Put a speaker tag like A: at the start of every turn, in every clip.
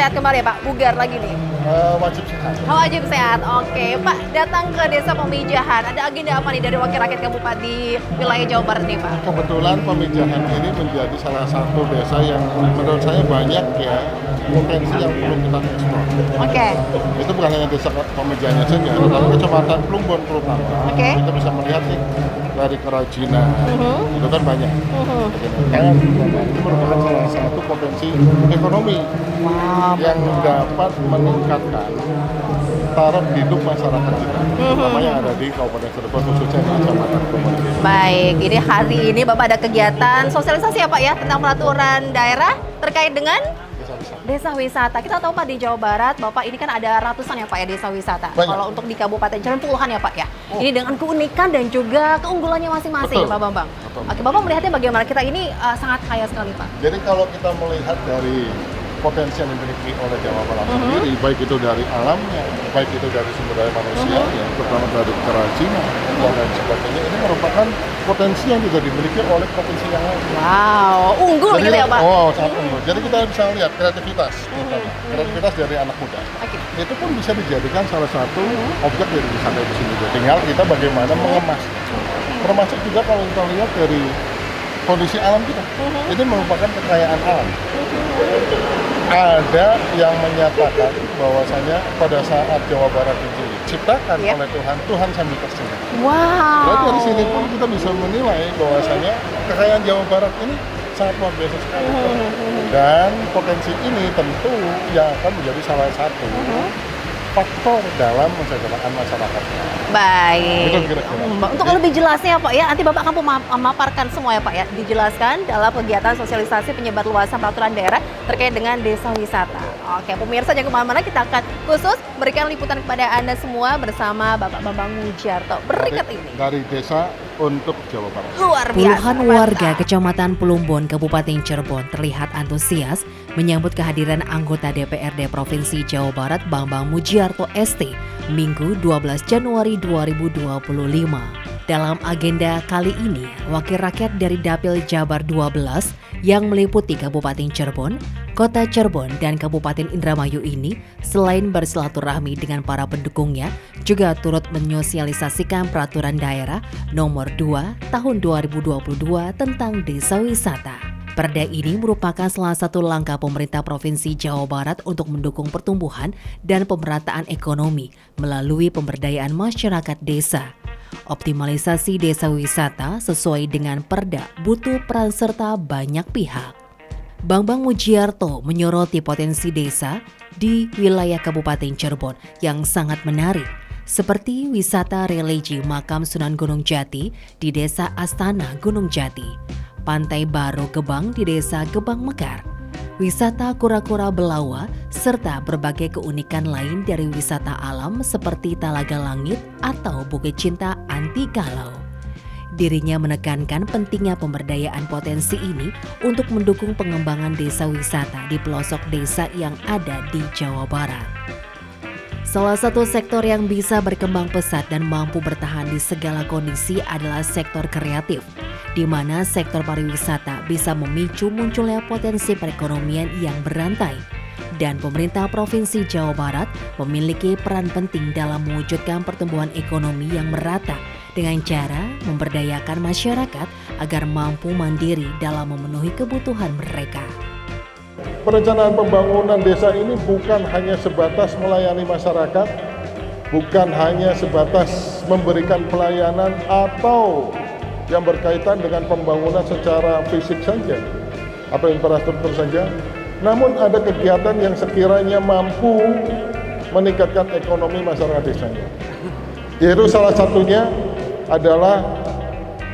A: sehat kembali ya Pak, bugar lagi nih.
B: Wajib sehat.
A: Wajib sehat, oke. Pak, datang ke Desa Pemijahan, ada agenda apa nih dari Wakil Rakyat Kabupaten di wilayah Jawa Barat nih Pak?
B: Kebetulan Pemijahan ini menjadi salah satu desa yang menurut saya banyak ya potensi yang perlu kita eksplor.
A: Oke.
B: Itu bukan hanya desa Pemijahannya saja, tetapi kecamatan Plumbon terutama.
A: Oke.
B: Kita bisa melihat nih dari kerajinan, itu kan banyak. Dan ini merupakan salah satu potensi ekonomi yang dapat meningkatkan taraf hidup masyarakat kita, terutama yang ada di Kabupaten Cirebon khususnya di Kecamatan Plumbon.
A: Baik, ini hari ini Bapak ada kegiatan sosialisasi ya Pak ya tentang peraturan daerah terkait dengan desa wisata. Kita tahu Pak di Jawa Barat, Bapak ini kan ada ratusan ya Pak ya desa wisata.
B: Banyak.
A: Kalau untuk di Kabupaten Cirebon puluhan ya Pak ya. Ini dengan keunikan dan juga keunggulannya masing-masing
B: Betul.
A: Pak Bambang.
B: Betul.
A: Oke, Bapak melihatnya bagaimana? Kita ini sangat kaya sekali Pak.
B: Jadi kalau kita melihat dari potensi yang dimiliki oleh Jawa Barat sendiri, baik itu dari alamnya, baik itu dari sumber daya manusia, terutama dari kerajinan dan lain sebagainya, ini merupakan potensi yang juga dimiliki oleh provinsi yang lain.
A: Wow, unggul gitu ya Pak?
B: Oh, sangat unggul. Jadi kita bisa lihat kreativitas, terutama kreativitas dari anak muda.
A: Oke.
B: Itu pun bisa dijadikan salah satu objek dari wisata itu sendiri. Tinggal kita bagaimana mengemas. Termasuk juga kalau kita lihat dari kondisi alam kita, ini merupakan kekayaan alam. Ada yang menyatakan bahwasanya pada saat Jawa Barat diciptakan oleh Tuhan, Tuhan sambil tersenyum.
A: Wow.
B: Berarti dari sini pun kita bisa menilai bahwasanya kekayaan Jawa Barat ini sangat luar biasa sekali. Dan potensi ini tentu yang akan menjadi salah satu faktor dalam kesejahteraan masyarakatnya.
A: Baik.
B: Itu kira-kira.
A: Untuk lebih jelasnya Pak ya, nanti Bapak akan memaparkan semua ya Pak ya, dijelaskan dalam kegiatan sosialisasi penyebarluasan peraturan daerah terkait dengan desa wisata. Oke, pemirsa jangan kemana-mana, kita akan khusus berikan liputan kepada Anda semua bersama Bapak Bambang Mujiarto berikut ini.
B: Dari desa untuk Jawa Barat.
A: Luar biasa.
C: Puluhan warga Kecamatan Plumbon, Kabupaten Cirebon terlihat antusias menyambut kehadiran anggota DPRD Provinsi Jawa Barat Bambang Mujiarto ST Minggu 12 Januari 2025. Dalam agenda kali ini, Wakil Rakyat dari Dapil Jabar 12 yang meliputi Kabupaten Cirebon, Kota Cirebon, dan Kabupaten Indramayu ini selain bersilaturahmi dengan para pendukungnya, juga turut menyosialisasikan peraturan daerah nomor 2 tahun 2022 tentang desa wisata. Perda ini merupakan salah satu langkah pemerintah Provinsi Jawa Barat untuk mendukung pertumbuhan dan pemerataan ekonomi melalui pemberdayaan masyarakat desa. Optimalisasi desa wisata sesuai dengan perda butuh peran serta banyak pihak. Bambang Mujiarto menyoroti potensi desa di wilayah Kabupaten Cirebon yang sangat menarik, seperti wisata religi Makam Sunan Gunung Jati di Desa Astana Gunung Jati, Pantai Baru Gebang di Desa Gebang Mekar, wisata kura-kura Belawa, serta berbagai keunikan lain dari wisata alam seperti Talaga Langit atau Bukit Cinta Anti Galau. Dirinya menekankan pentingnya pemberdayaan potensi ini untuk mendukung pengembangan desa wisata di pelosok desa yang ada di Jawa Barat. Salah satu sektor yang bisa berkembang pesat dan mampu bertahan di segala kondisi adalah sektor kreatif, di mana sektor pariwisata bisa memicu munculnya potensi perekonomian yang berantai. Dan pemerintah Provinsi Jawa Barat memiliki peran penting dalam mewujudkan pertumbuhan ekonomi yang merata dengan cara memberdayakan masyarakat agar mampu mandiri dalam memenuhi kebutuhan mereka.
B: Perencanaan pembangunan desa ini bukan hanya sebatas melayani masyarakat, bukan hanya sebatas memberikan pelayanan atau yang berkaitan dengan pembangunan secara fisik saja atau infrastruktur saja, namun ada kegiatan yang sekiranya mampu meningkatkan ekonomi masyarakat desanya. Yaitu salah satunya adalah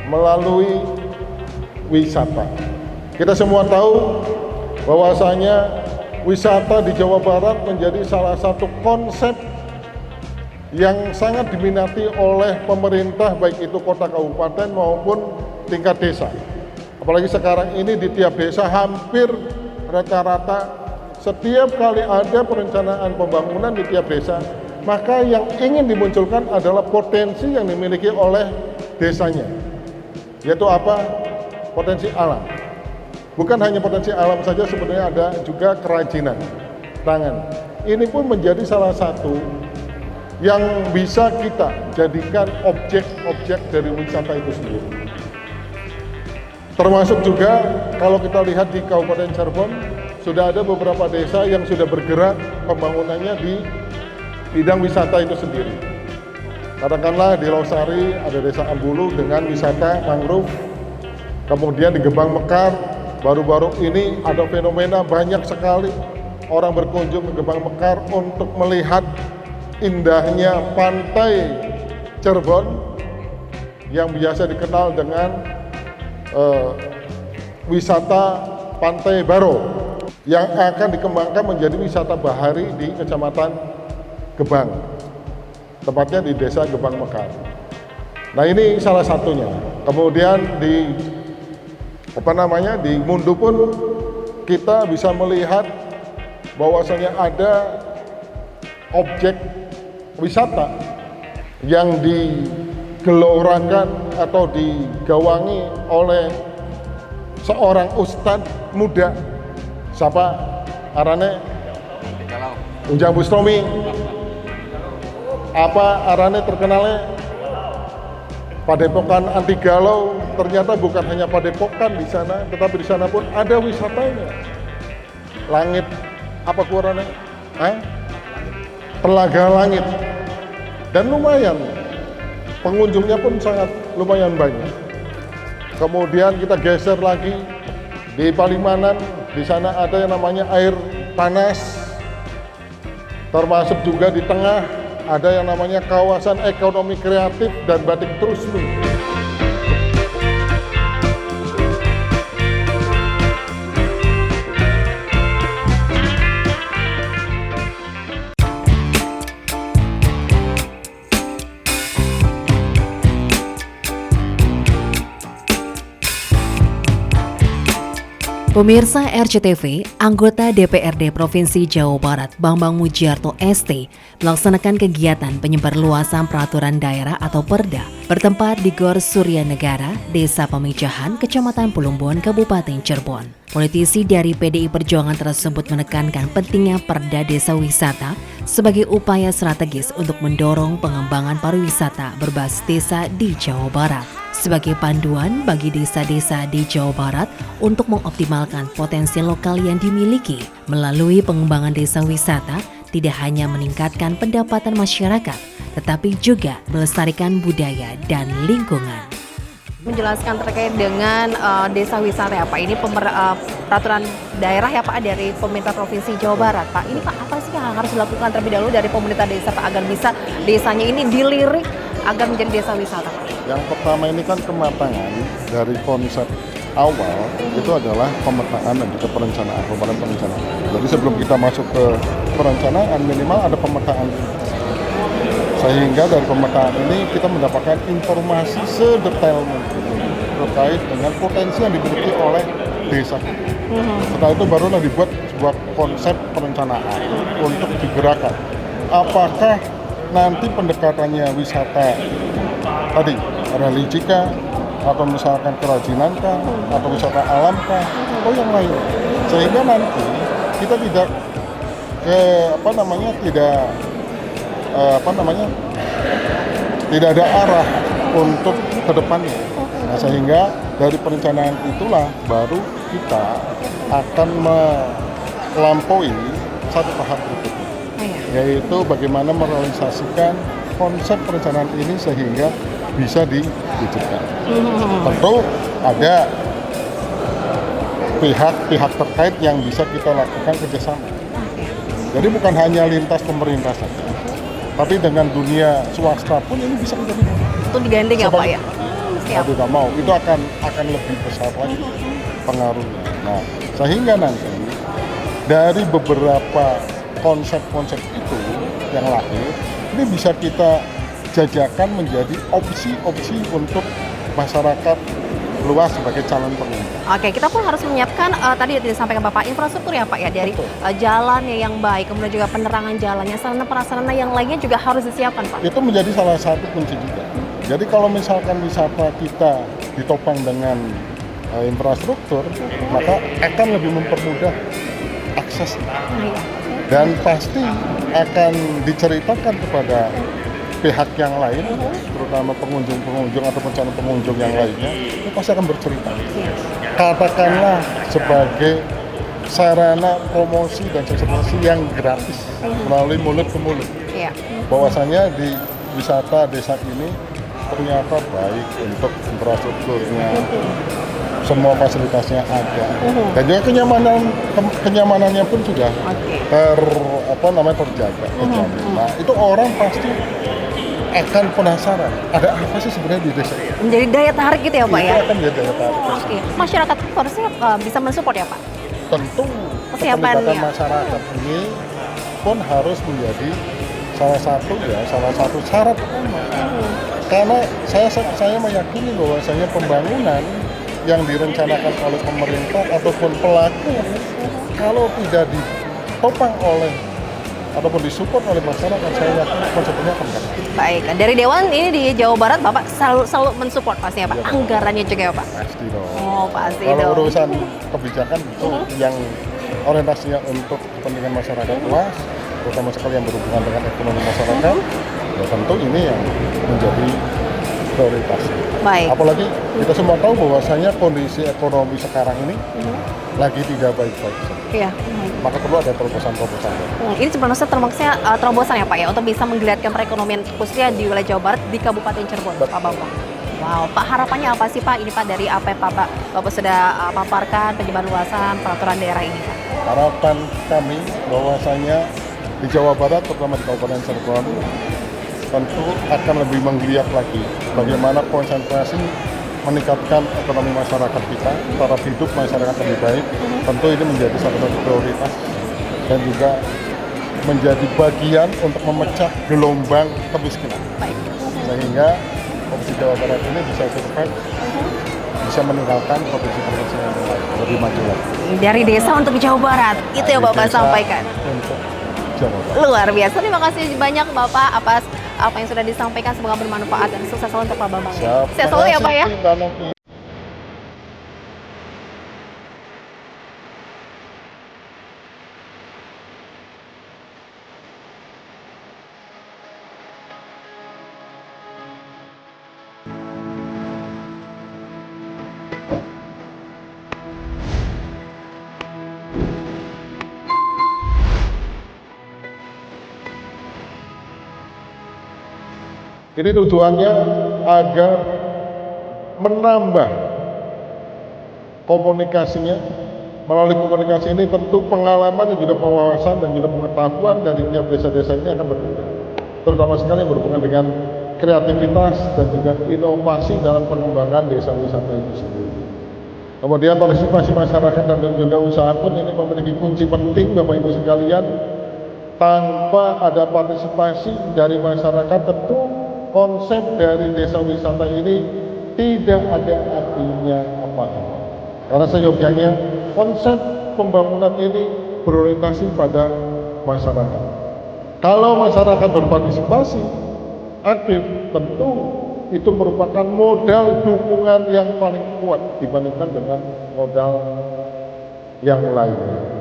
B: melalui wisata. Kita semua tahu bahwasanya wisata di Jawa Barat menjadi salah satu konsep yang sangat diminati oleh pemerintah, baik itu kota kabupaten maupun tingkat desa. Apalagi sekarang ini di tiap desa hampir rata-rata setiap kali ada perencanaan pembangunan di tiap desa, maka yang ingin dimunculkan adalah potensi yang dimiliki oleh desanya. Yaitu apa? Potensi alam. Bukan hanya potensi alam saja, sebenarnya ada juga kerajinan. tangan. Ini pun menjadi salah satu yang bisa kita jadikan objek-objek dari wisata itu sendiri. Termasuk juga kalau kita lihat di Kabupaten Cirebon, sudah ada beberapa desa yang sudah bergerak pembangunannya di bidang wisata itu sendiri. Katakanlah di Losari ada desa Ambulu dengan wisata mangrove, kemudian di Gebang Mekar, baru-baru ini ada fenomena banyak sekali orang berkunjung ke Gebang Mekar untuk melihat indahnya pantai Cirebon yang biasa dikenal dengan wisata Pantai Baro yang akan dikembangkan menjadi wisata bahari di Kecamatan Gebang, tepatnya di Desa Gebang Mekar. Nah, ini salah satunya. Kemudian di Mundu pun kita bisa melihat bahwasanya ada objek wisata yang digelorkan atau digawangi oleh seorang ustadz muda, siapa arane Unjang Bustromi, apa arane terkenalnya Padepokan Anti Galau. Ternyata bukan hanya Padepokan di sana, tetapi di sana pun ada wisatanya. Langit apa kurangnya? Telaga Langit. Dan lumayan, pengunjungnya pun sangat lumayan banyak. Kemudian kita geser lagi di Palimanan, di sana ada yang namanya air panas. Termasuk juga di tengah ada yang namanya kawasan ekonomi kreatif dan batik Trusmi.
C: Pemirsa RCTV, anggota DPRD Provinsi Jawa Barat Bambang Mujiarto ST melaksanakan kegiatan penyebarluasan peraturan daerah atau Perda bertempat di Gor Surya Negara, Desa Pemijahan, Kecamatan Plumbon, Kabupaten Cirebon. Politisi dari PDI Perjuangan tersebut menekankan pentingnya Perda Desa Wisata sebagai upaya strategis untuk mendorong pengembangan pariwisata berbasis desa di Jawa Barat. Sebagai panduan bagi desa-desa di Jawa Barat untuk mengoptimalkan potensi lokal yang dimiliki melalui pengembangan desa wisata, tidak hanya meningkatkan pendapatan masyarakat, tetapi juga melestarikan budaya dan lingkungan.
A: Menjelaskan terkait dengan desa wisata ya Pak, ini peraturan daerah ya Pak dari pemerintah Provinsi Jawa Barat Pak. Ini Pak, apa sih yang harus dilakukan terlebih dahulu dari pemerintah desa Pak agar bisa desanya ini dilirik agar menjadi desa wisata Pak?
B: Yang pertama ini kan kematangan dari konsep awal itu adalah pemetaan dan juga perencanaan. Jadi sebelum kita masuk ke perencanaan minimal ada pemetaan. Sehingga dari pemetaan ini kita mendapatkan informasi sedetail mungkin terkait dengan potensi yang dimiliki oleh desa. Setelah itu barulah dibuat sebuah konsep perencanaan untuk digerakkan. Apakah nanti pendekatannya wisata tadi religikah, atau misalkan kerajinankah, atau wisata alamkah, atau yang lain, sehingga nanti kita tidak tidak ada arah untuk ke depannya. Nah, sehingga dari perencanaan itulah baru kita akan melampaui satu tahap berikutnya, yaitu bagaimana merealisasikan konsep perencanaan ini sehingga bisa diwujudkan. Tentu ada pihak-pihak terkait yang bisa kita lakukan kerjasama. Jadi bukan hanya lintas pemerintah saja, tapi dengan dunia swasta pun ini bisa kita lihat.
A: Itu digandeng ya Pak ya?
B: Kalau tidak mau, itu akan lebih besar lagi pengaruhnya. Nah, sehingga nanti dari beberapa konsep-konsep itu yang lahir, ini bisa kita jajakan menjadi opsi-opsi untuk masyarakat luas sebagai calon pengguna.
A: Oke, kita pun harus menyiapkan tadi yang disampaikan Bapak, infrastruktur ya Pak ya, dari jalannya yang baik, kemudian juga penerangan jalannya, sarana prasarana yang lainnya juga harus disiapkan Pak.
B: Itu menjadi salah satu kunci juga. Jadi kalau misalkan wisata kita ditopang dengan infrastruktur, maka akan lebih mempermudah akses. dan pasti akan diceritakan kepada pihak yang lain, terutama pengunjung-pengunjung atau calon pengunjung yang lainnya, itu pasti akan bercerita. Katakanlah sebagai sarana promosi dan sosialisasi yang gratis melalui mulut ke mulut.
A: Iya.
B: Bahwasanya di wisata desa ini ternyata baik untuk infrastrukturnya, semua fasilitasnya ada, dan juga kenyamanannya pun juga terjaga. Nah, itu orang pasti akan penasaran, ada apa sih sebenarnya di desa ini?
A: Menjadi daya tarik gitu ya Pak ya?
B: Itu akan menjadi daya tarik.
A: Oke, masyarakat harusnya bisa mensupport ya Pak?
B: Tentu
A: Kesiapannya.
B: keterlibatan masyarakat ini pun harus menjadi salah satu syarat utama. Karena saya meyakini bahwasanya pembangunan yang direncanakan oleh pemerintah ataupun pelaku, kalau tidak ditopang oleh ataupun disupport oleh masyarakat, saya yakin konsepnya akan gagal.
A: Baik, dari Dewan ini di Jawa Barat Bapak selalu mensupport pasti ya Pak?
B: Iya, Pak.
A: Anggarannya juga ya Pak?
B: Pasti dong.
A: Oh pasti
B: Kalau
A: dong.
B: urusan kebijakan itu yang orientasinya untuk kepentingan masyarakat luas, terutama sekali yang berhubungan dengan ekonomi masyarakat, ya tentu ini yang menjadi prioritas.
A: Baik.
B: Apalagi kita semua tahu bahwasanya kondisi ekonomi sekarang ini lagi tidak baik-baik saja.
A: Iya.
B: Maka perlu ada terobosan-terobosan.
A: Ini sebenarnya termasuknya terobosan ya Pak ya, untuk bisa menggeliatkan perekonomian khususnya di wilayah Jawa Barat di Kabupaten Cirebon, Pak Bambang. Wow, Pak harapannya apa sih Pak? Ini Pak dari apa yang Bapak sudah paparkan penyebaran luasan peraturan daerah ini Pak?
B: Harapan kami bahwasanya di Jawa Barat, terutama di Kabupaten Cirebon, tentu akan lebih menggeliat lagi bagaimana konsentrasi meningkatkan ekonomi masyarakat kita, taraf hidup masyarakat lebih baik. Tentu ini menjadi salah satu prioritas dan juga menjadi bagian untuk memecah gelombang kemiskinan.
A: Baik.
B: Sehingga Provinsi Jawa Barat ini bisa survive, bisa meninggalkan provinsi-provinsi yang lain, lebih maju lagi.
A: Dari desa untuk Jawa Barat, itu yang Bapak
B: Desa
A: sampaikan.
B: Untuk Jawa Barat.
A: Luar biasa, terima kasih banyak Bapak atas apa yang sudah disampaikan, semoga bermanfaat dan sukses selalu untuk Pak Bambang.
B: Siap.
A: Sehat selalu ya Pak ya.
B: Terima kasih, Mbak Novi. Ini tujuannya agar menambah komunikasinya. Melalui komunikasi ini tentu pengalaman dan juga pengawasan dan juga pengetahuan dari tiap desa-desa ini akan berbeda. Terutama sekali yang berhubungan dengan kreativitas dan juga inovasi dalam pengembangan desa wisata itu sendiri. Kemudian partisipasi masyarakat dan juga usaha pun ini memiliki kunci penting Bapak Ibu sekalian. Tanpa ada partisipasi dari masyarakat, tentu konsep dari desa wisata ini tidak ada artinya apa-apa. Karena seyogyanya konsep pembangunan ini berorientasi pada masyarakat. Kalau masyarakat berpartisipasi aktif, tentu itu merupakan modal dukungan yang paling kuat dibandingkan dengan modal yang lainnya.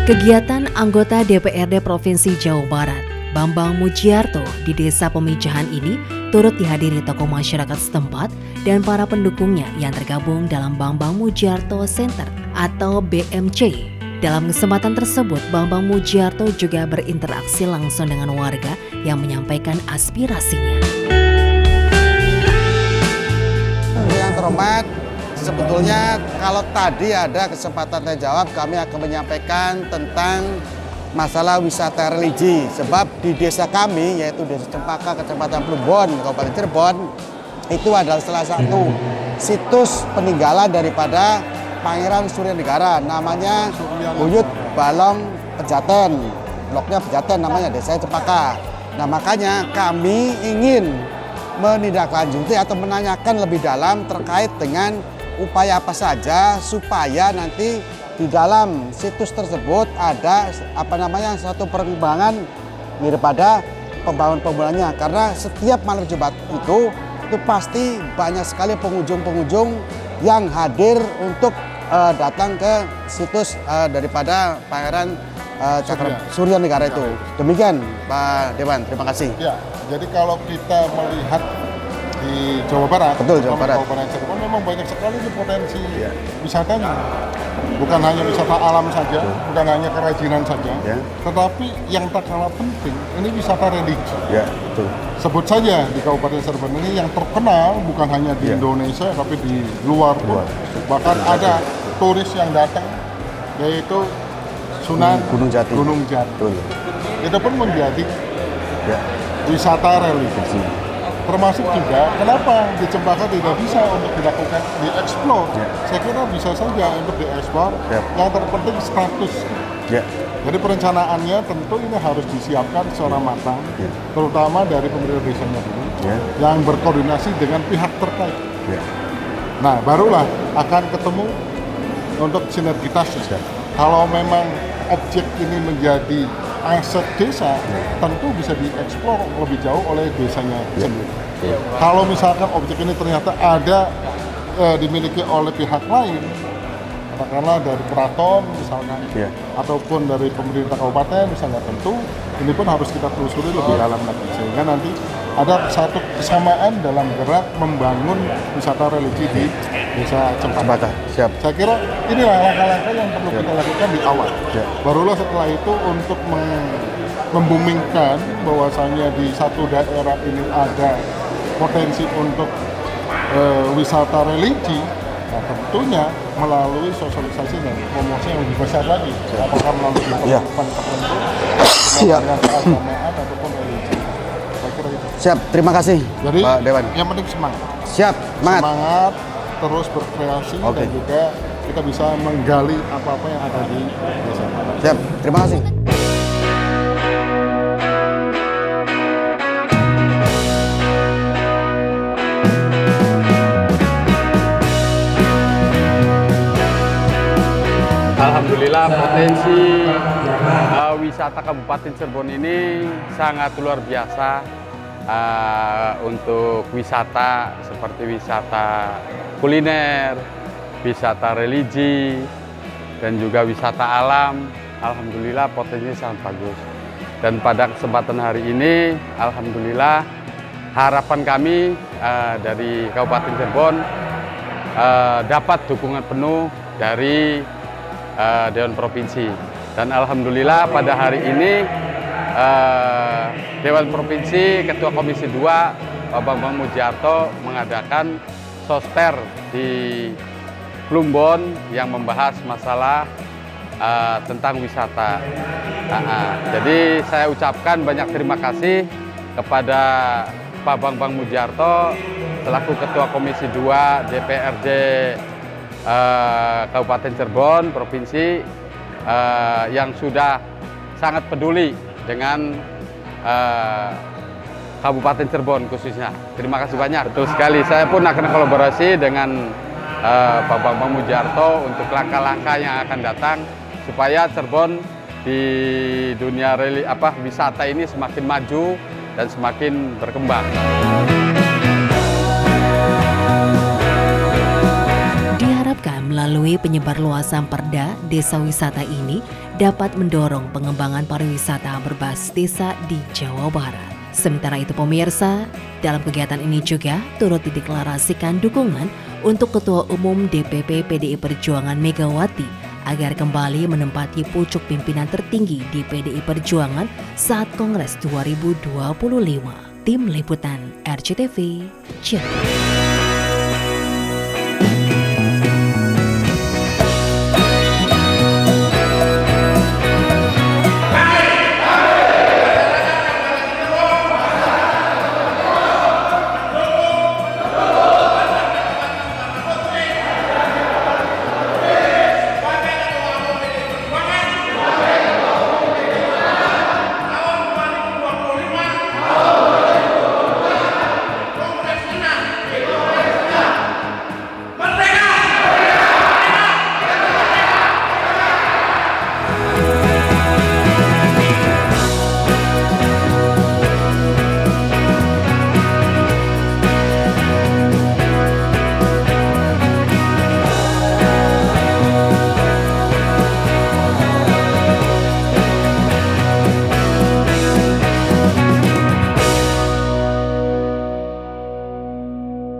C: Kegiatan anggota DPRD Provinsi Jawa Barat, Bambang Mujiarto di Desa Pemijahan ini turut dihadiri tokoh masyarakat setempat dan para pendukungnya yang tergabung dalam Bambang Mujiarto Center atau BMC. Dalam kesempatan tersebut, Bambang Mujiarto juga berinteraksi langsung dengan warga yang menyampaikan aspirasinya.
D: Yang terhormat, sebetulnya kalau tadi ada kesempatan tanya jawab, kami akan menyampaikan tentang masalah wisata religi. Sebab di desa kami, yaitu Desa Cempaka, Kecamatan Plumbon, Kabupaten Cirebon, itu adalah salah satu situs peninggalan daripada Pangeran Surya Negara, namanya Buyut Balong Pejaten, bloknya Pejaten namanya, desa Cempaka. Nah makanya kami ingin menindaklanjuti atau menanyakan lebih dalam terkait dengan upaya apa saja supaya nanti di dalam situs tersebut ada suatu perkembangan daripada pembangunannya, karena setiap malam Jumat itu pasti banyak sekali pengunjung-pengunjung yang hadir untuk datang ke situs daripada Pangeran Surya Negara itu. Demikian Pak Dewan, terima kasih.
B: Ya, jadi kalau kita melihat di Jawa Barat,
D: betul, Jawa Barat,
B: Kabupaten Cirebon memang banyak sekali potensi wisatanya. Bukan hanya wisata alam saja, bukan hanya kerajinan saja, tetapi yang tak kalah penting ini wisata religi.
D: Betul.
B: Sebut saja di Kabupaten Cirebon ini yang terkenal bukan hanya di Indonesia tapi di luar pun. Bahkan ada turis yang datang yaitu Sunan
D: Gunung Jati. Betul.
B: Itu pun menjadi wisata religi. Termasuk juga kenapa di Cempaka tidak bisa untuk dilakukan dieksplor. Saya kira bisa saja untuk dieksplor. Yang terpenting status. Jadi perencanaannya tentu ini harus disiapkan secara matang, terutama dari pemerintah desanya dulu, yang berkoordinasi dengan pihak terkait. Nah, barulah akan ketemu untuk sinergitasnya. Kalau memang objek ini menjadi aset desa, tentu bisa dieksplor lebih jauh oleh desanya sendiri. Kalau misalkan objek ini ternyata ada dimiliki oleh pihak lain, katakanlah dari keraton misalkan, ataupun dari pemerintah kabupaten misalnya, tentu ini pun harus kita telusuri lebih dalam lagi, sehingga nanti ada satu kesamaan dalam gerak membangun wisata religi di desa Cempaka.
D: Siap.
B: Saya kira inilah langkah-langkah yang perlu kita lakukan di awal. Barulah setelah itu untuk membumingkan bahwasanya di satu daerah ini ada potensi untuk wisata religi. Nah, tentunya melalui sosialisasi dan promosi yang lebih besar lagi, apakah melalui event tertentu, dengan keagamaan ataupun religi. Saya kira itu.
D: Siap, terima kasih
B: Jadi,
D: Pak Dewan.
B: yang penting semangat.
D: Siap,
B: Semangat, terus berkreasi dan juga kita bisa menggali apa-apa yang ada di desa.
D: Siap, terima kasih.
E: Alhamdulillah potensi wisata Kabupaten Cirebon ini sangat luar biasa untuk wisata seperti wisata kuliner, wisata religi, dan juga wisata alam. Alhamdulillah potensinya sangat bagus. Dan pada kesempatan hari ini, alhamdulillah harapan kami dari Kabupaten Cirebon dapat dukungan penuh dari Dewan Provinsi, dan alhamdulillah pada hari ini Dewan Provinsi Ketua Komisi 2 Pak Bambang Mujiarto mengadakan soster di Plumbon yang membahas masalah tentang wisata. Jadi saya ucapkan banyak terima kasih kepada Pak Bambang Mujiarto selaku Ketua Komisi 2 DPRD Kabupaten Cirebon Provinsi yang sudah sangat peduli dengan Kabupaten Cirebon khususnya. Terima kasih banyak. Betul sekali, saya pun akan kolaborasi dengan Pak Bambang Mujiarto untuk langkah-langkah yang akan datang supaya Cirebon di dunia wisata ini semakin maju dan semakin berkembang.
C: Melalui penyebarluasan perda, desa wisata ini dapat mendorong pengembangan pariwisata berbasis desa di Jawa Barat. Sementara itu pemirsa, dalam kegiatan ini juga turut dideklarasikan dukungan untuk Ketua Umum DPP PDI Perjuangan Megawati agar kembali menempati pucuk pimpinan tertinggi di PDI Perjuangan saat Kongres 2025. Tim Liputan RCTV, Cirebon.